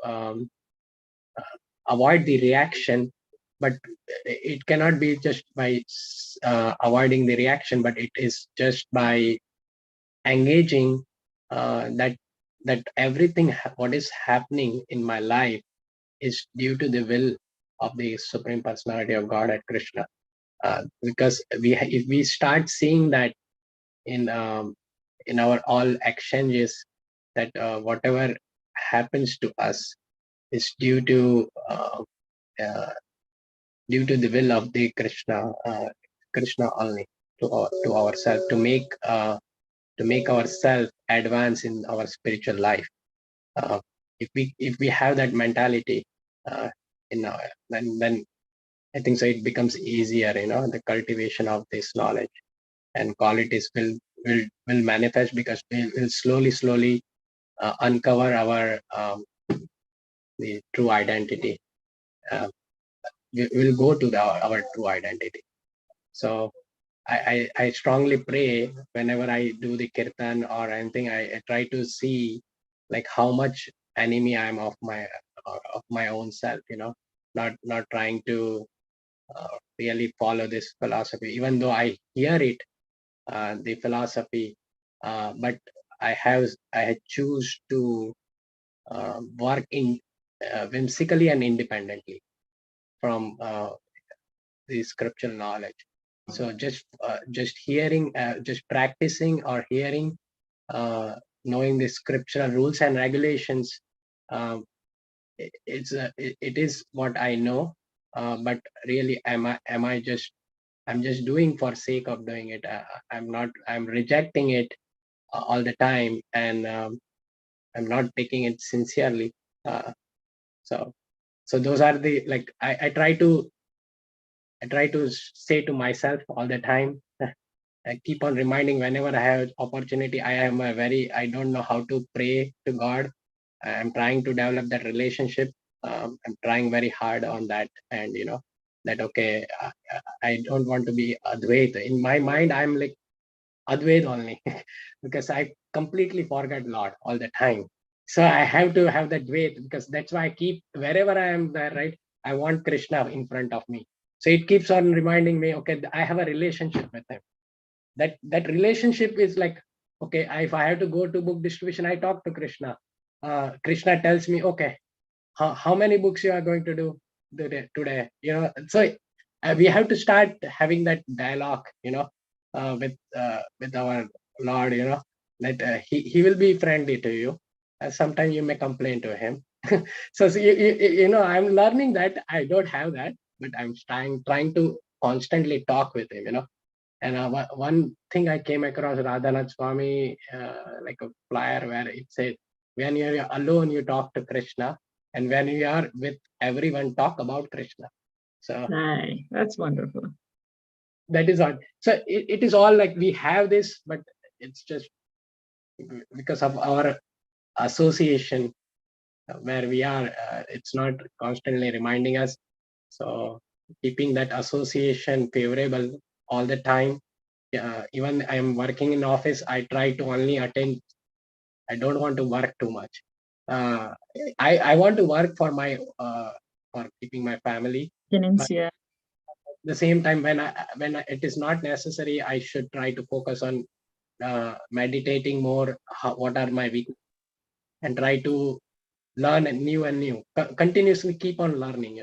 avoid the reaction, but it cannot be just by avoiding the reaction, but it is just by engaging that everything what is happening in my life is due to the will of the Supreme Personality of God at Krishna. Because if we start seeing that in our all exchanges, that whatever happens to us is due to the will of the Krishna only, to ourselves, to make ourselves advance in our spiritual life. If we have that mentality, then I think so it becomes easier. The cultivation of this knowledge and qualities will manifest, because we will slowly uncover our the true identity. We will go to our true identity. So I strongly pray whenever I do the kirtan or anything, I try to see, like, how much enemy I am of my own self. Not trying to really follow this philosophy, even though I hear it, the philosophy, but I choose to work in whimsically and independently from the scriptural knowledge. So just hearing, just practicing or hearing, knowing the scriptural rules and regulations, it is what I know, but really I'm just doing for sake of doing it. I'm rejecting it all the time, and I'm not taking it sincerely. So those are the, like, I try to say to myself all the time. I keep on reminding whenever I have opportunity. I don't know how to pray to God. I'm trying to develop that relationship. I'm trying very hard on that, and that, okay, I don't want to be Advaita. In my mind, I'm like Advaita only, because I completely forget Lord all the time. So I have to have that Dvaita, because that's why I keep, wherever I am there, right, I want Krishna in front of me. So it keeps on reminding me, okay, I have a relationship with him. That relationship is like, okay, if I have to go to book distribution, I talk to Krishna. Krishna tells me, okay, how many books you are going to do today? So we have to start having that dialogue, with our Lord, that he will be friendly to you. Sometimes you may complain to him. So I'm learning that. I don't have that, but I'm trying to constantly talk with him, And one thing I came across Radhanath Swami, like a flyer where it said, when you're alone, you talk to Krishna, and when you are with everyone, talk about Krishna. So Right. That's wonderful. that is all. So it is all like we have this, but it's just because of our association where we are, it's not constantly reminding us. So keeping that association favorable all the time. Even I am working in office, I try to only attend. I don't want to work too much. I want to work for my for keeping my family. But Yeah. at the same time, when it is not necessary, I should try to focus on meditating more. What are my weaknesses, and try to learn new and new. Continuously keep on learning,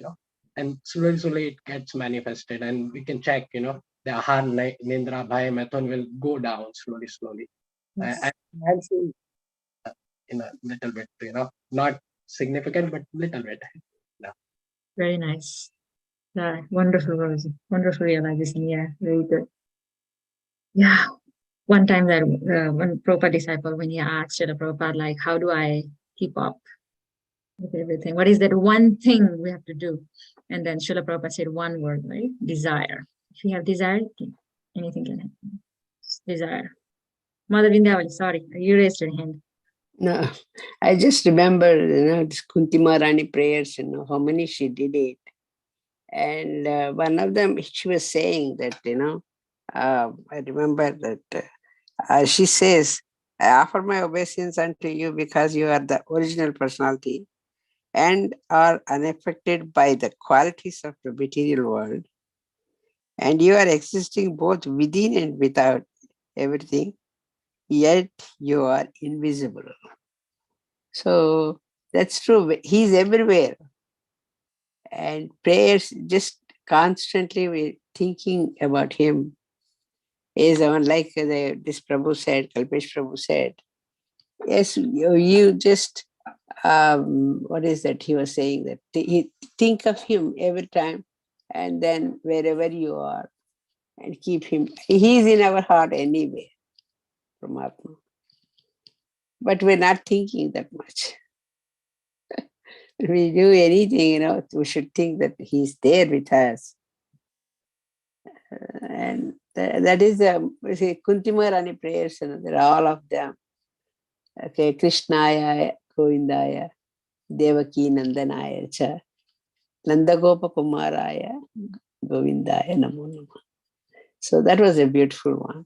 and slowly it gets manifested, and we can check, the ahar, nindra, bhaya, method will go down slowly. Yes. And I'm seeing in a little bit, not significant, but little bit. Very nice. Yeah, wonderful, Rosie. Wonderful realization. Yeah, very good. Yeah. One time that one Prabhupada disciple, when he asked Srila Prabhupada, like, how do I keep up with everything? What is that one thing we have to do? And then Srila Prabhupada said one word, right? Desire. If you have desire, anything can happen. Just desire. Mother Vindhyavali, sorry, you raised your hand. No, I just remember, this Kunti Maharani prayers, how many she did it. And one of them, she was saying that, I remember that she says, I offer my obeisance unto you because you are the original personality and are unaffected by the qualities of the material world. And you are existing both within and without everything, yet you are invisible. So that's true. He's everywhere. And prayers, just constantly we're thinking about him. Is like this Prabhu said, Kalpesh Prabhu said, yes, you just, what is that? He was saying that think of him every time, and then wherever you are, and keep him. He's in our heart anyway, Paramatma. But we're not thinking that much. If we do anything, we should think that he's there with us. And that is Kunti Maharani prayers, there are all of them. Okay, Krishnaya, Govindaya, Devaki Nandanaya cha, Nandagopa Kumaraya, Govindaya Namo Namah. So that was a beautiful one.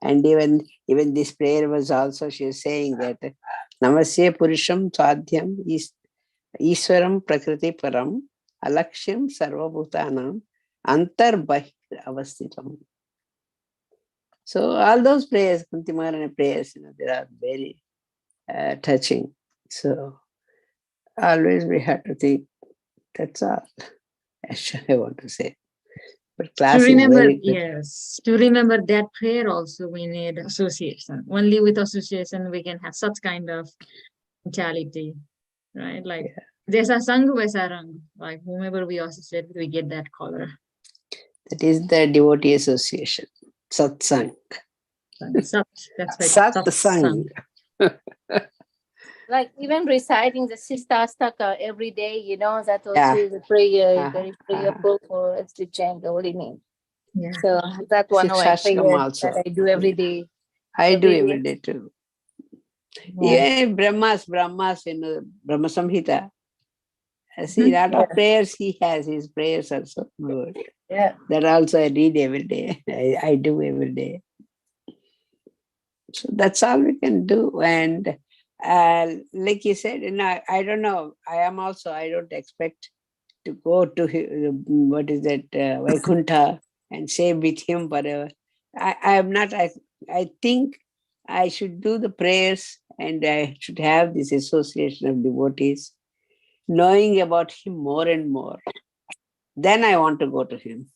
And even this prayer was also, she was saying that Namasya Purusham Sadhyam Iswaram Prakriti Param Alaksham Sarvabhutanam Antar Bahir Avasthitam. So all those prayers, Kunti Maharani prayers, they are very touching. So always we have to think, that's all actually I want to say. But class To remember, is very good. yes, to remember that prayer also, we need association. Only with association we can have such kind of mentality, right? Like, Jaisa Sang, Vaisa Rang. Like, whomever we associate with, we get that color. That is the devotee association, satsang. Sat, that's right. Satsang. Like even reciting the Sistastaka every day, you know, that also Yeah. is a prayer, Uh-huh, very prayerful for us to chant the holy name. Yeah. So that's one of my Shikshashkam prayers also. that I do every day. I do Every every day too. Yeah. Even Brahmas, Brahma Samhita. See, lot of prayers he has. His prayers are so good. Yeah. That also I read every day. I do every day. So that's all we can do. And like you said, I don't know. I don't expect to go to Vaikuntha and say with him forever. I am not. I think I should do the prayers and I should have this association of devotees, knowing about him more and more. Then I want to go to him.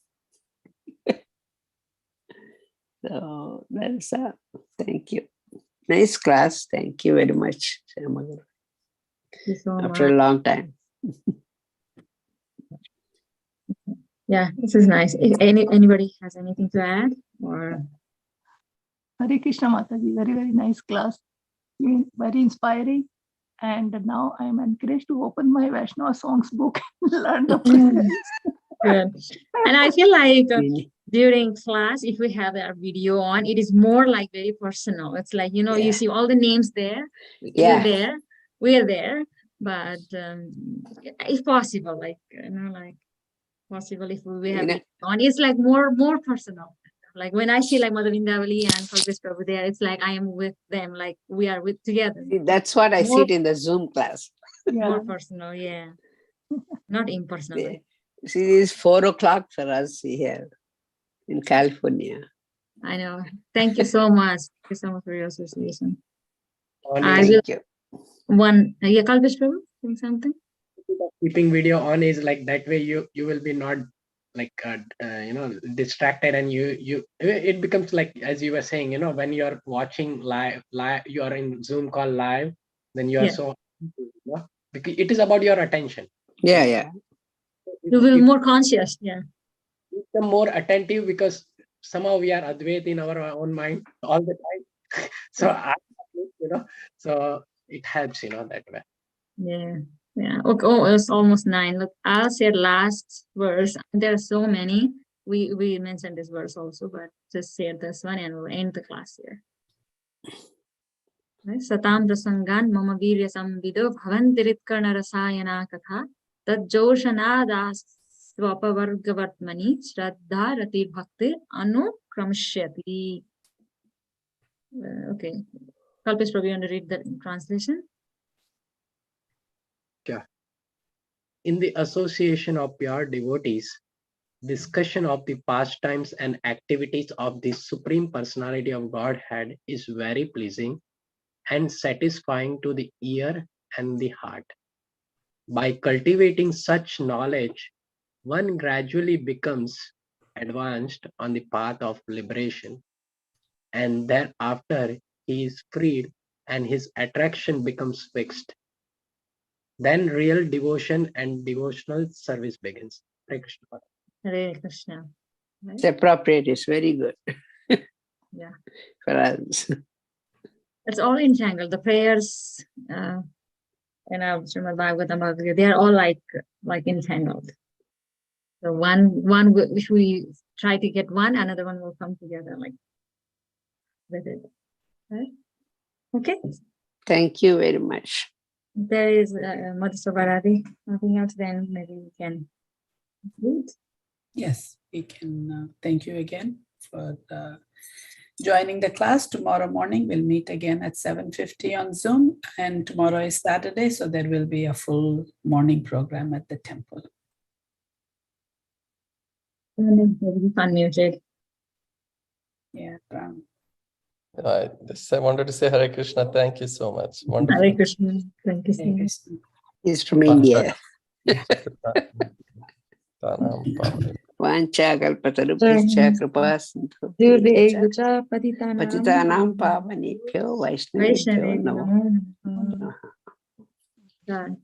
So that's thank you. Nice class. Thank you very much, Syamagori. Thank you so After a much. long time. Yeah, this is nice. If anybody has anything to add, or Hare Krishna Mataji, very, very nice class. Very inspiring. And now I am encouraged to open my Vaishnava songs book and learn the prayers. good. And I feel like Really. during class, if we have our video on, it is more like very personal. It's like, you Yeah. see all the names there. Yeah. We're there. But if possible, possible if we have it on, it's like more personal. Like when I see like Mother Vindavali and Kalpesh Prabhu there, it's like I am with them, like we are together. See, that's what I see More- it in the Zoom class. More personal, yeah. Not impersonal. Like. See, it is 4 o'clock for us here in California. I know. Thank you so much. Thank you so much for your association. Only Thank you. Kalpesh Prabhu, saying something? keeping video on is like that way you will be not like distracted, and you it becomes like, as you were saying, when you're watching live you are in Zoom call live, then you are so because it is about your attention. Yeah. You will be more conscious, yeah. Become more attentive because somehow we are Advait in our own mind all the time. So it helps, that way. Yeah. Okay. Oh, it's almost 9. Look, I'll say last verse. There are so many. We mentioned this verse also, but just say this one and we'll end the class here. Right? Satam prasangan mama virya samvido bhavantiritkarna rasayana katha tajjoshanadas swapavargavatmani shraddha rati bhakti anukramshyati. Okay. Kalpesh Prabhu, you want to read the translation? In the association of pure devotees, discussion of the pastimes and activities of the Supreme Personality of Godhead is very pleasing and satisfying to the ear and the heart. By cultivating such knowledge, one gradually becomes advanced on the path of liberation, and thereafter he is freed and his attraction becomes fixed. Then real devotion and devotional service begins. Hare Krishna. Hare Krishna. Right? It's appropriate. It's very good. Yeah. For us. It's all entangled. The prayers, Srimad Bhagavatam, Bhagavad Gita, they are all like entangled. So if we try to get one, another one will come together like with it. Right? Okay. Thank you very much. There is Mother Sabarati. Nothing else, then maybe we can conclude. Yes, we can. Thank you again for joining the class. Tomorrow morning we'll meet again at 7:50 on Zoom, and tomorrow is Saturday, so there will be a full morning program at the temple. Unmuted. Yeah. I wanted to say Hare Krishna. Thank you so much. Wonderful. Hare Krishna. Thank you so Hare much. Krishna. He's from India. Vancha kalpatarubhishcha kripasindhu patitanam pavanebhyo Vaishnavebhyo namo. God.